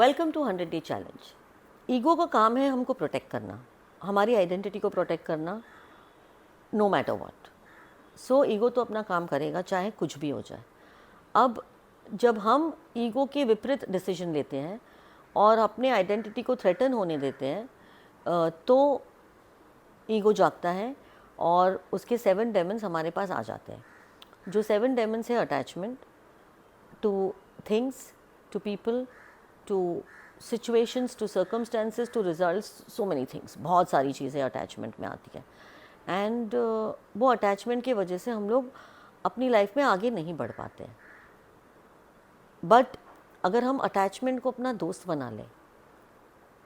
Welcome to 100 day challenge. Ego का काम है हमको प्रोटेक्ट करना, हमारी आइडेंटिटी को प्रोटेक्ट करना, no matter what. So ego तो अपना काम करेगा चाहे कुछ भी हो जाए। अब जब हम ईगो के विपरीत डिसीजन लेते हैं और अपने आइडेंटिटी को थ्रेटन होने देते हैं तो ईगो जागता है और उसके 7 डेमन्स हमारे पास आ जाते हैं। जो 7 डेमन्स है attachment to things, to people, to situations, to circumstances, to results, so many things. बहुत सारी चीज़ें अटैचमेंट में आती हैं एंड वो अटैचमेंट की वजह से हम लोग अपनी लाइफ में आगे नहीं बढ़ पाते हैं। बट अगर हम अटैचमेंट को अपना दोस्त बना लें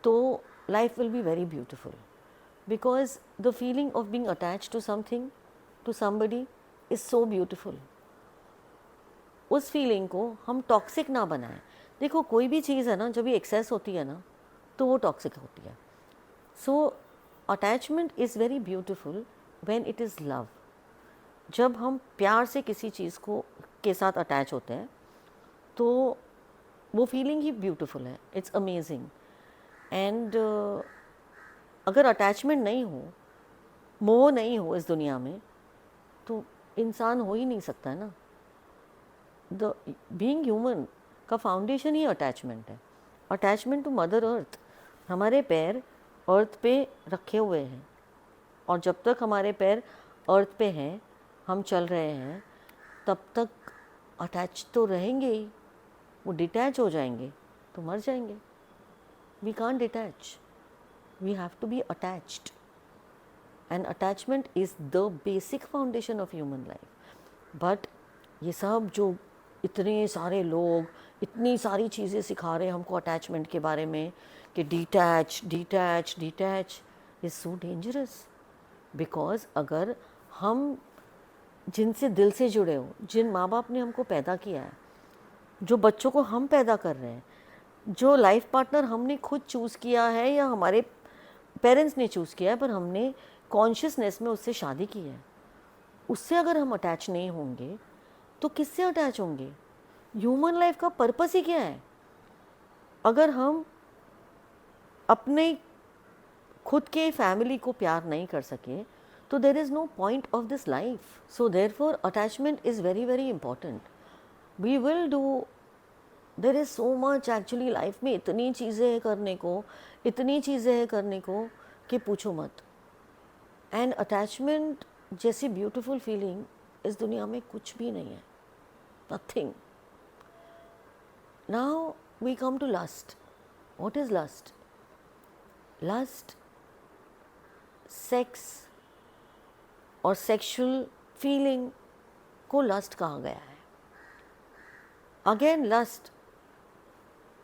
तो life will be very beautiful, because the feeling of being attached to something, to somebody is so beautiful. उस फीलिंग को हम टॉक्सिक ना बनाएं। देखो कोई भी चीज़ है ना, जब ये एक्सेस होती है ना तो वो टॉक्सिक होती है। So attachment is very beautiful when it is love. जब हम प्यार से किसी चीज़ को के साथ अटैच होते हैं तो वो फीलिंग ही ब्यूटिफुल है, इट्स अमेजिंग। एंड अगर अटैचमेंट नहीं हो, मोह नहीं हो इस दुनिया में, तो इंसान हो ही नहीं सकता है ना। द बीइंग ह्यूमन का फाउंडेशन ही अटैचमेंट है। Attachment to mother earth. हमारे पैर अर्थ पे रखे हुए हैं और जब तक हमारे पैर अर्थ पे हैं, हम चल रहे हैं, तब तक अटैच तो रहेंगे ही। वो डिटैच हो जाएंगे तो मर जाएंगे। We can't detach, we have to be attached and attachment is the basic foundation of human life. But ये सब जो इतने सारे लोग इतनी सारी चीज़ें सिखा रहे हैं हमको अटैचमेंट के बारे में कि detach detach detach is so dangerous. Because अगर हम जिनसे दिल से जुड़े हो, जिन माँ बाप ने हमको पैदा किया है, जो बच्चों को हम पैदा कर रहे हैं, जो लाइफ पार्टनर हमने खुद चूज़ किया है या हमारे पेरेंट्स ने चूज़ किया है पर हमने कॉन्शियसनेस में उससे शादी की है, उससे अगर हम अटैच नहीं होंगे तो किससे अटैच होंगे? ह्यूमन लाइफ का पर्पस ही क्या है? अगर हम अपने खुद के फैमिली को प्यार नहीं कर सके तो there is no point of this life. So therefore attachment is very very important. We will do, there is so much actually life में, इतनी चीज़ें हैं करने को, इतनी चीज़ें हैं करने को कि पूछो मत। एंड अटैचमेंट जैसी ब्यूटीफुल फीलिंग इस दुनिया में कुछ भी नहीं है, nothing. Now we come to lust. What is lust? Lust sex और सेक्सुअल फीलिंग को लस्ट कहा गया है। Again lust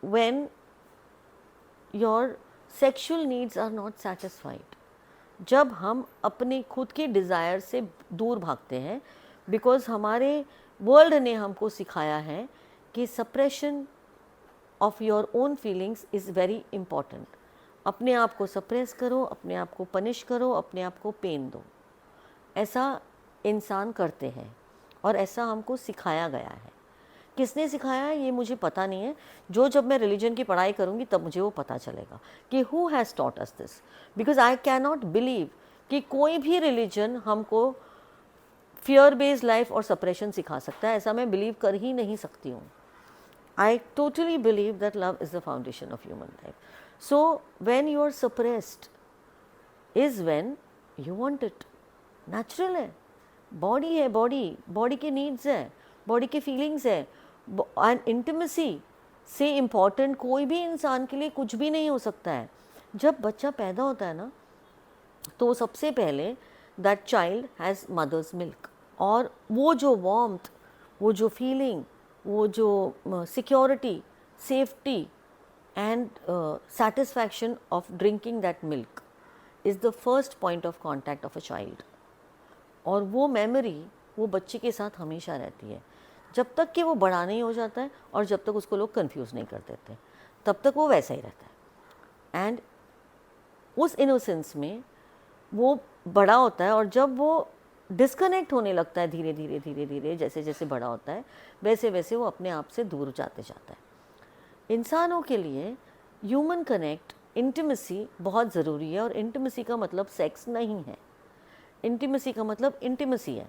when your sexual needs are not satisfied। जब हम अपने खुद के डिज़ायर से दूर भागते हैं, बिकॉज हमारे वर्ल्ड ने हमको सिखाया है कि suppression of your own feelings is very important. अपने आप को सप्रेस करो, अपने आप को पनिश करो, अपने आप को पेन दो। ऐसा इंसान करते हैं और ऐसा हमको सिखाया गया है। किसने सिखाया है ये मुझे पता नहीं है। जब मैं रिलीजन की पढ़ाई करूँगी तब मुझे वो पता चलेगा कि who has taught us this. Because I can not believe कि कोई भी रिलीजन हमको फियर बेस्ड लाइफ और सप्रेशन सिखा सकता है। ऐसा मैं बिलीव कर ही नहीं सकती हूँ। I totally believe that love is the foundation of human life. So when you are suppressed is when you want it. Natural है, बॉडी है, बॉडी के नीड्स है, बॉडी के फीलिंग्स है। एंड इंटीमेसी से इम्पॉर्टेंट कोई भी इंसान के लिए कुछ भी नहीं हो सकता है। जब बच्चा पैदा होता है ना, तो सबसे पहले that child has mother's milk, और वो जो वार्मथ, वो जो फीलिंग, वो जो security, safety and satisfaction of drinking that milk is the first point of contact of a child. और वो मेमोरी वो बच्चे के साथ हमेशा रहती है, जब तक कि वो बड़ा नहीं हो जाता है और जब तक उसको लोग कंफ्यूज नहीं कर देते, तब तक वो वैसा ही रहता है। एंड उस इनोसेंस में वो बड़ा होता है, और जब वो डिस्कनेक्ट होने लगता है धीरे धीरे धीरे धीरे, जैसे जैसे बड़ा होता है वैसे वैसे वो अपने आप से दूर जाते जाता है। इंसानों के लिए ह्यूमन कनेक्ट, इंटीमेसी बहुत ज़रूरी है। और इंटीमेसी का मतलब सेक्स नहीं है, इंटीमेसी का मतलब इंटीमेसी है,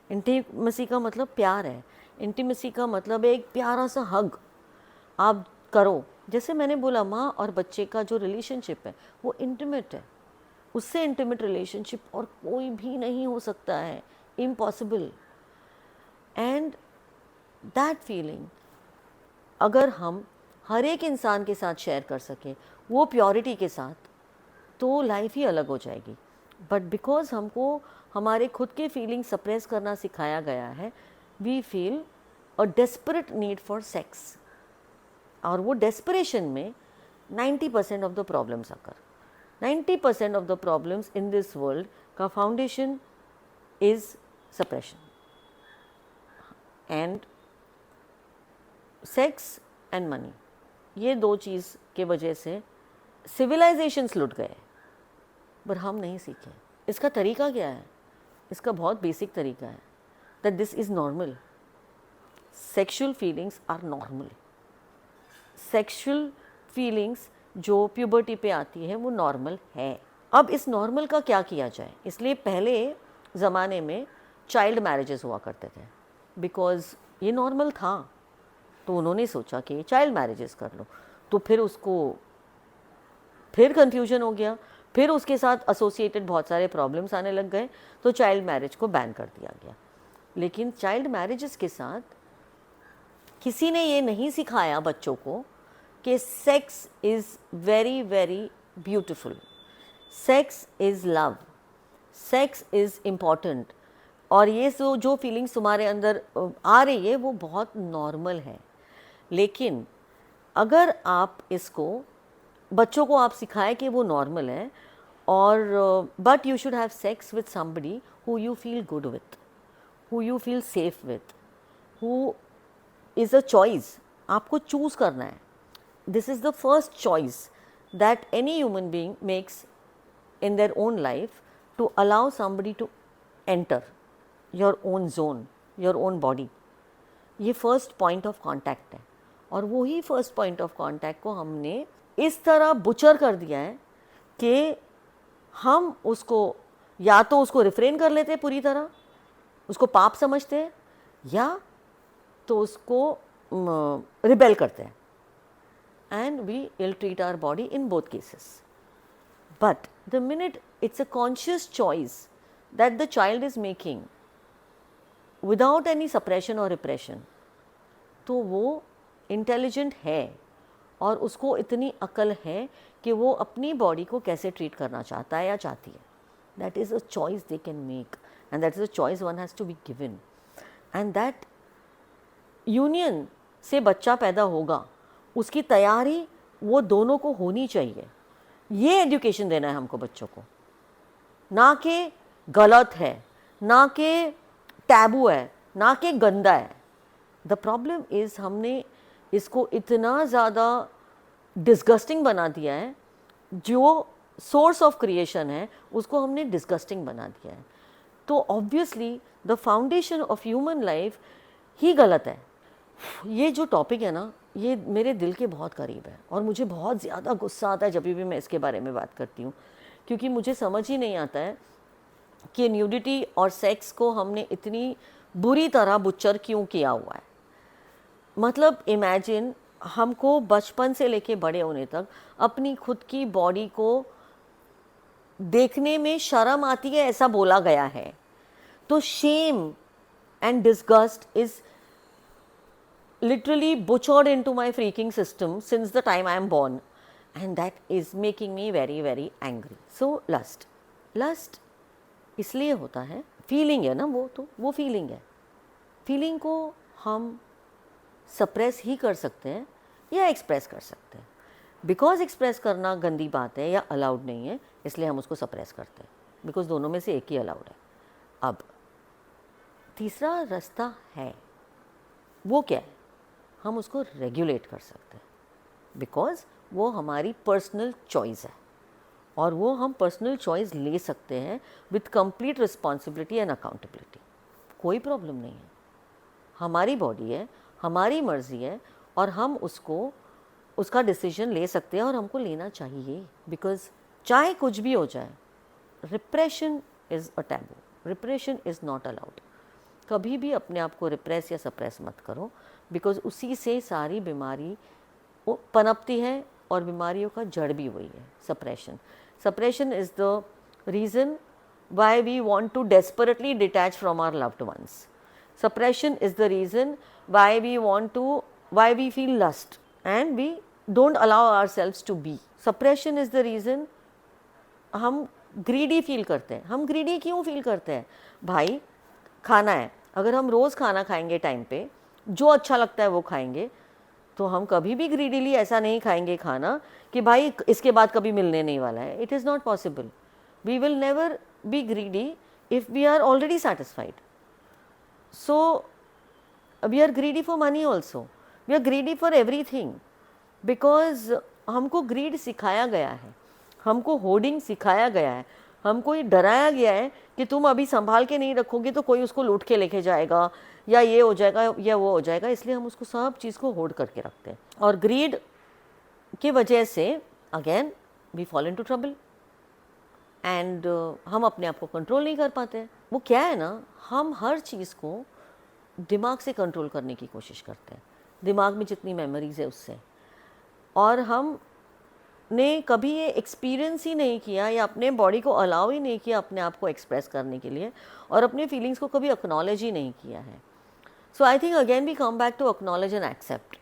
इंटीमेसी का मतलब प्यार है, इंटीमेसी का मतलब एक प्यारा सा हग आप करो। जैसे मैंने बोला, माँ और बच्चे का जो रिलेशनशिप है वो इंटीमेट है, उससे इंटीमेट रिलेशनशिप और कोई भी नहीं हो सकता है, इम्पॉसिबल। एंड दैट फीलिंग अगर हम हर एक इंसान के साथ शेयर कर सकें वो प्योरिटी के साथ, तो लाइफ ही अलग हो जाएगी। बट बिकॉज हमको हमारे खुद के फीलिंग सप्रेस करना सिखाया गया है, we feel a desperate need for sex. और वो डेस्परेशन में 90% ऑफ द प्रॉब्लम्स आकर, 90% of the problems in this world का foundation is suppression. And sex and money, ये दो चीज़ के वजह से सिविलाइजेशंस लुट गए, पर हम नहीं सीखे। इसका तरीका क्या है? इसका बहुत बेसिक तरीका है that this is normal. Sexual feelings are normal. Sexual feelings जो प्यूबर्टी पे आती है वो नॉर्मल है। अब इस नॉर्मल का क्या किया जाए? इसलिए पहले ज़माने में चाइल्ड मैरिजेस हुआ करते थे, बिकॉज़ ये नॉर्मल था। तो उन्होंने सोचा कि चाइल्ड मैरिजेस कर लो, तो फिर कंफ्यूजन हो गया, फिर उसके साथ एसोसिएटेड बहुत सारे प्रॉब्लम्स आने लग गए, तो चाइल्ड मैरिज को बैन कर दिया गया। लेकिन चाइल्ड मैरिजेस के साथ किसी ने ये नहीं सिखाया बच्चों को कि sex is very very beautiful, sex is love, sex is important, और ये जो फीलिंग्स तुम्हारे अंदर आ रही है वो बहुत नॉर्मल है। लेकिन अगर आप इसको बच्चों को आप सिखाएं कि वो नॉर्मल है, और but you should have sex with somebody who you feel good with, who you feel safe with, who is a choice, आपको चूज़ करना है। This is the first choice that any human being makes in their own life, to allow somebody to enter your own zone, your own body. ये first point of contact है, और वही first point of contact को हमने इस तरह butcher कर दिया है कि हम उसको या तो उसको रिफ्रेन कर लेते हैं पूरी तरह, उसको पाप समझते हैं, या तो उसको रिबेल करते हैं, and we ill treat our body in both cases. But the minute it's a conscious choice that the child is making without any suppression or repression, तो वो इंटेलिजेंट है और उसको इतनी अकल है कि वो अपनी बॉडी को कैसे ट्रीट करना चाहता है या चाहती है. That is a choice they can make, and that is a choice one has to be given. And that union से बच्चा पैदा होगा, उसकी तैयारी वो दोनों को होनी चाहिए. ये एजुकेशन देना है हमको बच्चों को, ना कि गलत है, ना कि टैबू है, ना कि गंदा है. द प्रॉब्लम इज़ हमने इसको इतना ज़्यादा डिस्गस्टिंग बना दिया है, जो सोर्स ऑफ क्रिएशन है उसको हमने डिस्गस्टिंग बना दिया है. तो obviously the foundation of human life ही गलत है. ये जो टॉपिक है ना, ये मेरे दिल के बहुत करीब है, और मुझे बहुत ज़्यादा गुस्सा आता है जब भी मैं इसके बारे में बात करती हूँ, क्योंकि मुझे समझ ही नहीं आता है कि न्यूडिटी और सेक्स को हमने इतनी बुरी तरह बुच्चर क्यों किया हुआ है. मतलब इमेजिन, हमको बचपन से लेके बड़े होने तक अपनी खुद की बॉडी को देखने में शर्म आती है, ऐसा बोला गया है. तो shame and disgust is literally butchered into my freaking system since the time I am born, and that is making me very very angry. So lust इसलिए होता है, फीलिंग है ना वो, तो वो फीलिंग है. फीलिंग को हम सप्रेस ही कर सकते हैं या एक्सप्रेस कर सकते हैं. बिकॉज एक्सप्रेस करना गंदी बात है या अलाउड नहीं है, इसलिए हम उसको सप्रेस करते हैं, बिकॉज दोनों में से एक ही अलाउड है. अब तीसरा रास्ता है, वो क्या है? हम उसको रेगुलेट कर सकते हैं, बिकॉज वो हमारी पर्सनल चॉइस है, और वो हम पर्सनल चॉइस ले सकते हैं with complete responsibility and accountability. कोई प्रॉब्लम नहीं है. हमारी बॉडी है, हमारी मर्ज़ी है, और हम उसको उसका डिसीजन ले सकते हैं और हमको लेना चाहिए, बिकॉज चाहे कुछ भी हो जाए, repression is a taboo, repression is not allowed. कभी भी अपने आप को रिप्रेस या सप्रेस मत करो, बिकॉज उसी से सारी बीमारी पनपती है और बीमारियों का जड़ भी वही है, suppression. Suppression is the reason why we want to desperately detach from our loved ones. Suppression is the reason why we feel lust and we don't allow ourselves to be. Suppression is the reason हम greedy feel करते हैं। हम greedy क्यों feel करते हैं? भाई खाना है, अगर हम रोज़ खाना खाएंगे टाइम पे, जो अच्छा लगता है वो खाएंगे, तो हम कभी भी ग्रीडीली ऐसा नहीं खाएंगे खाना कि भाई इसके बाद कभी मिलने नहीं वाला है। It is not possible. We will never be greedy if we are already satisfied. So we are greedy for money also, we are greedy for everything, because हमको greed सिखाया गया है, हमको hoarding सिखाया गया है, हमको ये डराया गया है कि तुम अभी संभाल के नहीं रखोगे तो कोई उसको लूट के लेके जाएगा या ये हो जाएगा या वो हो जाएगा, इसलिए हम उसको सब चीज़ को होल्ड करके रखते हैं। और greed की वजह से again we fall into trouble and हम अपने आप को कंट्रोल नहीं कर पाते हैं। वो क्या है ना, हम हर चीज़ को दिमाग से कंट्रोल करने की कोशिश करते हैं, दिमाग में जितनी मेमोरीज़ है उससे, और हम ने कभी ये एक्सपीरियंस ही नहीं किया या अपने बॉडी को अलाउ ही नहीं किया अपने आप को एक्सप्रेस करने के लिए, और अपने फीलिंग्स को कभी एक्नॉलेज ही नहीं किया है। So I think again we come back to acknowledge and accept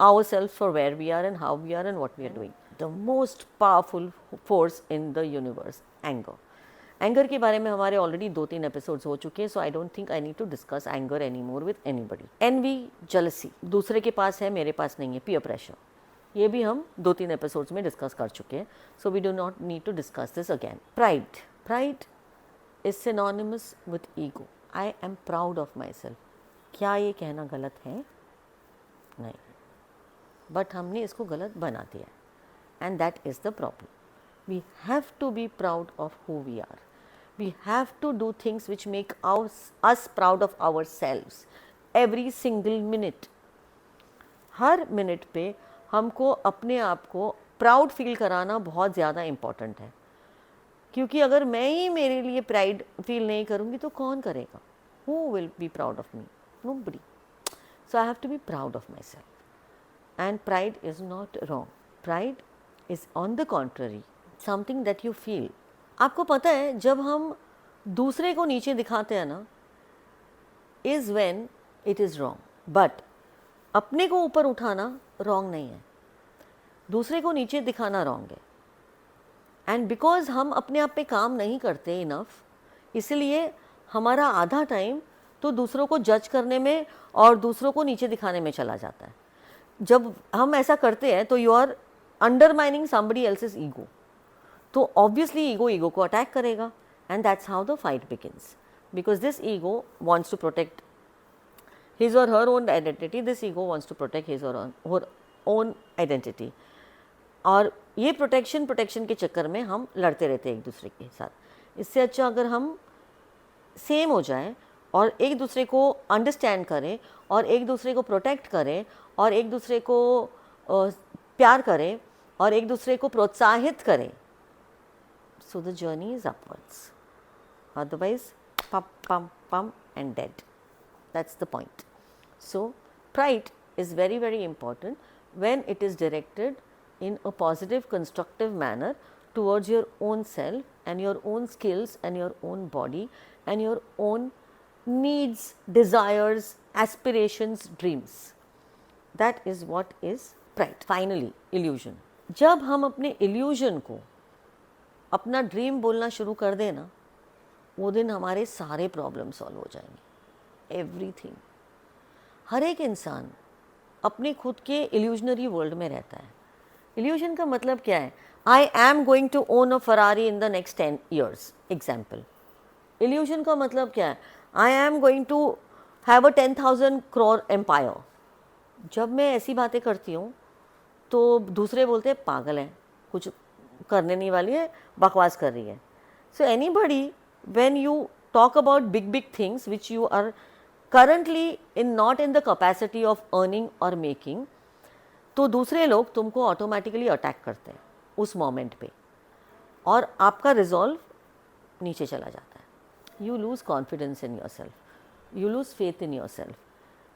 ourselves for where we are and how we are and what we are doing. The most powerful force in the universe, anger. Anger के बारे में हमारे already 2-3 episodes हो चुके हैं, so I don't think I need to discuss anger any more with anybody. Envy, jealousy, दूसरे के पास है मेरे पास नहीं है, पीयर प्रेशर, ये भी हम 2-3 एपिसोड्स में डिस्कस कर चुके हैं, so we do not need to discuss this again. Pride, pride is synonymous with ego. I am proud of my self. क्या ये कहना गलत है? नहीं, बट हमने इसको गलत बना दिया है, and that is the problem. We have to be proud of who we are, we have to do things which make us proud of our selves every single minute. हर मिनट पे हमको अपने आप को प्राउड फील कराना बहुत ज़्यादा important है, क्योंकि अगर मैं ही मेरे लिए प्राइड फील नहीं करूँगी तो कौन करेगा? Who will be proud of me? Nobody. So I have to be proud of my self. And pride is not wrong. Pride is on the contrary something that you feel. आपको पता है जब हम दूसरे को नीचे दिखाते हैं ना, is when it is wrong. But अपने को ऊपर उठाना wrong नहीं है, दूसरे को नीचे दिखाना wrong है। And because हम अपने आप पे काम नहीं करते enough, इसलिए हमारा आधा टाइम तो दूसरों को जज करने में और दूसरों को नीचे दिखाने में चला जाता है। जब हम ऐसा करते हैं तो you are undermining somebody else's ego, तो ऑब्वियसली ईगो को अटैक करेगा, and that's how the fight begins, because this ego wants to protect his or her own identity, this ego wants to protect his or her own identity, और ये protection के चक्कर में हम लड़ते रहते हैं एक दूसरे के साथ। इससे अच्छा अगर हम सेम हो जाए और एक दूसरे को अंडरस्टैंड करें और एक दूसरे को प्रोटेक्ट करें और एक दूसरे को प्यार करें और एक दूसरे को प्रोत्साहित करें, so the journey is upwards. Otherwise pum and dead. That's the point. So pride is very, very important when it is directed in a positive, constructive manner towards your own self and your own skills and your own body and your own needs, desires, aspirations, dreams. That is what is pride. Finally, illusion. जब हम अपने illusion को अपना dream बोलना शुरू कर दें ना, वो दिन हमारे सारे प्रॉब्लम सॉल्व हो जाएंगे। एवरीथिंग। हर एक इंसान अपने खुद के इल्यूजनरी वर्ल्ड में रहता है। इल्यूजन का मतलब क्या है? I am going to own a Ferrari in the next 10 years example. Illusion का मतलब क्या है? I am going to have a 10,000 crore empire. जब मैं ऐसी बातें करती हूँ तो दूसरे बोलते हैं पागल है, कुछ करने नहीं वाली है, बकवास कर रही है। So anybody when you talk about big things which you are currently not in the capacity of earning or making, तो दूसरे लोग तुमको ऑटोमेटिकली अटैक करते हैं उस मोमेंट पे, और आपका रिजॉल्व नीचे चला जाता है. You lose confidence in your self, you lose faith in your self,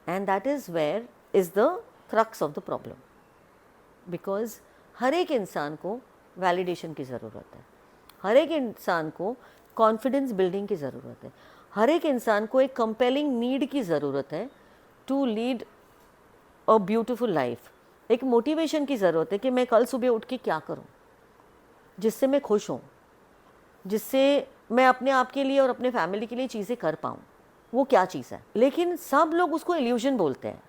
and that is where is the crux of the problem. Because हर एक इंसान को वैलिडेशन की ज़रूरत है, हर एक इंसान को कॉन्फिडेंस बिल्डिंग की ज़रूरत है, हर एक इंसान को एक कंपेलिंग नीड की ज़रूरत है to lead a beautiful life. एक मोटिवेशन की ज़रूरत है कि मैं कल सुबह उठ के क्या करूं जिससे मैं खुश हूं, जिससे मैं अपने आप के लिए और अपने फैमिली के लिए चीज़ें कर पाऊं. वो क्या चीज़ है? लेकिन सब लोग उसको इल्यूजन बोलते हैं,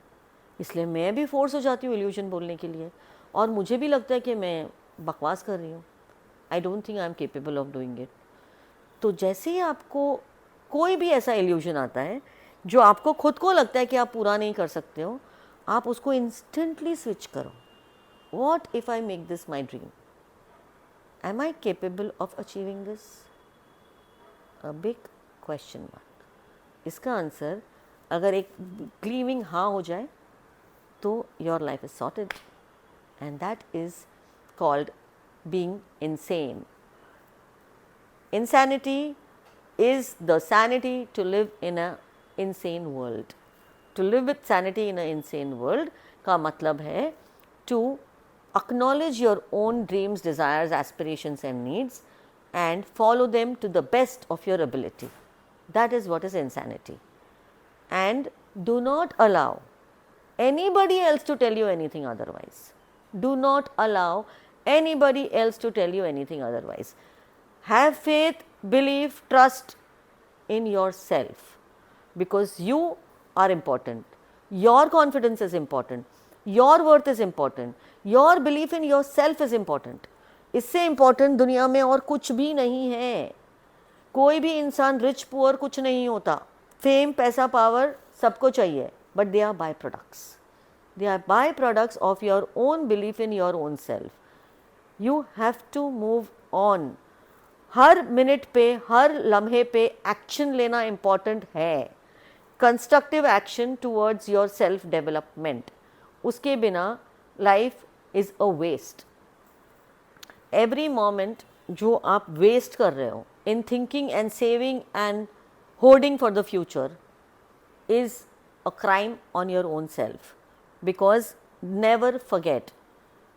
इसलिए मैं भी फोर्स हो जाती हूँ इल्यूजन बोलने के लिए, और मुझे भी लगता है कि मैं बकवास कर रही हूँ. आई don't think I am capable of doing it. तो जैसे ही आपको कोई भी ऐसा इल्यूजन आता है जो आपको खुद को लगता है कि आप पूरा नहीं कर सकते हो, आप उसको इंस्टेंटली स्विच करो. What if I make this my dream? Am I capable of achieving this? A big question mark. इसका आंसर अगर एक ग्लीविंग हाँ हो जाए तो your life is sorted, and that is called being insane. Insanity is the sanity to live in a insane world. To live with sanity in a insane world का मतलब है to acknowledge your own dreams, desires, aspirations and needs and follow them to the best of your ability. That is what is insanity. And do not allow anybody else to tell you anything otherwise. Do not allow anybody else to tell you anything otherwise. Have faith, belief, trust in yourself, because you are important. Your confidence is important. Your worth is important. Your belief in yourself is important. इससे important दुनिया में और कुछ भी नहीं है. कोई भी इंसान रिच पुअर कुछ नहीं होता. फेम, पैसा, पावर सबको चाहिए, but they are byproducts. They are byproducts of your own belief in your own self. You have to move on. हर मिनट पे, हर लम्हे पे एक्शन लेना इम्पॉर्टेंट है. Constructive action towards your self development. उसके बिना life is a waste. Every moment जो आप वेस्ट कर रहे हो in thinking and saving and hoarding for the future is a crime on your own self. Because never forget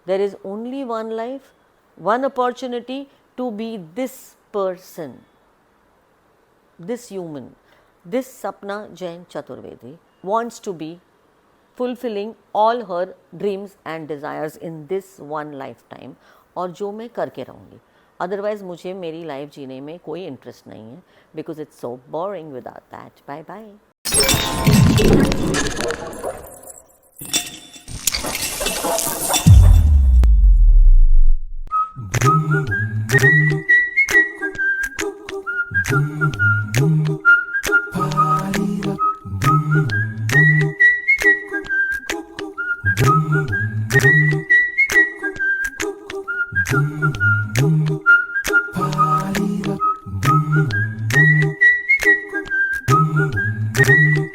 there is only one life, one opportunity to be this person, this human. This Sapna Jain Chaturvedi wants to be fulfilling all her dreams and desires in this one lifetime, और जो मैं करके रहूँगी. Otherwise मुझे मेरी life जीने में कोई इंटरेस्ट नहीं है, because it's so boring without that. Bye bye. Boom.